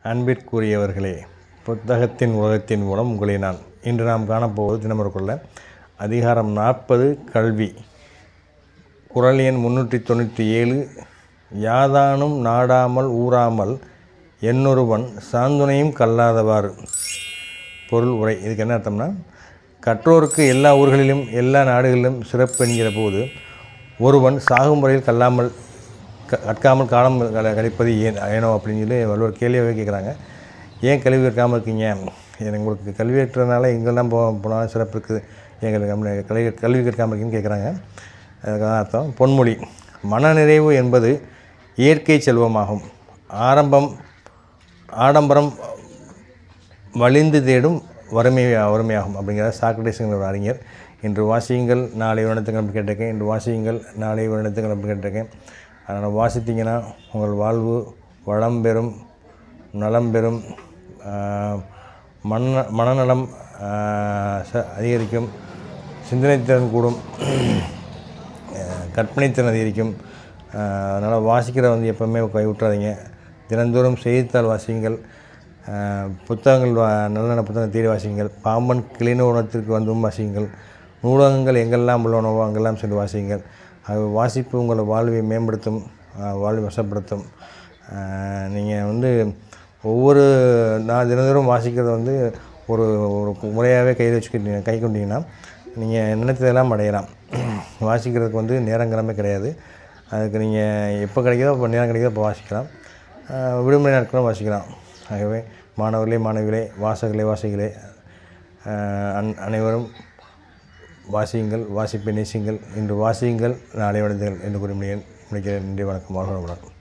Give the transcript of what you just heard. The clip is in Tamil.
அன்பிற்குரியவர்களே, புத்தகத்தின் உலகத்தின் மூலம் உங்களை நான் இன்று நாம் காணப்போவது தினமொருக்குள்ள அதிகாரம் 40 கல்வி. குறள் எண் 397. யாதானும் நாடாமல் ஊறாமல் என்னொருவன் சாந்துணையும் கல்லாதவாறு. பொருள் உரை. இதுக்கு என்ன அர்த்தம்னா, கற்றோருக்கு எல்லா ஊர்களிலும் எல்லா நாடுகளிலும் சிறப்பு என்கிற போது ஒருவன் சாகும் முறையில் கற்காமல் காலம் கழிப்பது ஏனோ அப்படின்னு சொல்லி வள்ளுவர் கேள்வியாகவே கேட்குறாங்க. ஏன் கல்வி கற்காமல் இருக்கீங்க? உங்களுக்கு கல்வி கற்றதுனால எங்கெல்லாம் போனாலும் சிறப்பு இருக்குது, எங்களுக்கு கல்வி கற்காமல் இருக்கீங்கன்னு கேட்குறாங்க. அதுக்கான அர்த்தம் பொன்மொழி. மனநிறைவு என்பது இயற்கை செல்வமாகும். ஆடம்பரம் வலிந்து தேடும் வறுமையாகும் அப்படிங்கிற சாக்ரடீஸ்ங்கிற ஒரு அறிஞர். இன்று வாசியுங்கள் நாளை வருடத்துக்கு அப்படி கேட்டிருக்கேன். இன்று வாசியுங்கள் நாளை வருடத்துக்கு அப்படி கேட்டிருக்கேன். அதனால் வாசித்தீங்கன்னா உங்கள் வாழ்வு வளம் பெறும், நலம் பெறும், மனநலம் அதிகரிக்கும், சிந்தனைத்திறன் கூடும், கற்பனைத்திறன் அதிகரிக்கும். அதனால் வாசிக்கிற எப்போவுமே கைவிட்டுறாதீங்க. தினந்தோறும் செய்தித்தாள் வாசியுங்கள், புத்தகங்கள் நல்ல நல்ல புத்தகம் தேடி வாசியுங்கள், பாம்பன் கிளிநூலகத்திற்கு வந்தும் வாசியுங்கள், நூலகங்கள் எங்கெல்லாம் உள்ளனவோ அங்கெல்லாம் சென்று வாசியுங்கள். அது வாசிப்பு உங்களை வாழ்வை மேம்படுத்தும், வாழ்வை வசப்படுத்தும். நீங்கள் ஒவ்வொரு தினந்தோறும் வாசிக்கிறத ஒரு முறையாகவே கை கொண்டீங்கன்னா நீங்கள் நினைத்ததெல்லாம் அடையலாம். வாசிக்கிறதுக்கு நேரங்கிழமை கிடையாது. அதுக்கு நீங்கள் எப்போ கிடைக்குதோ அப்போ நேரம் கிடைக்குதோ அப்போ வாசிக்கலாம். விடுமுறை நாட்களும் வாசிக்கலாம். ஆகவே மாணவர்களே மாணவிகளே, வாசகர்களே அனைவரும் வாசியுங்கள், வாசிப்பை நேசியுங்கள். இன்று வாசியுங்கள் நாளை வளர்ந்துங்கள் என்று கூறி முடிக்கிறேன். நன்றி, வணக்கம். வாழ்க வளமுடன்.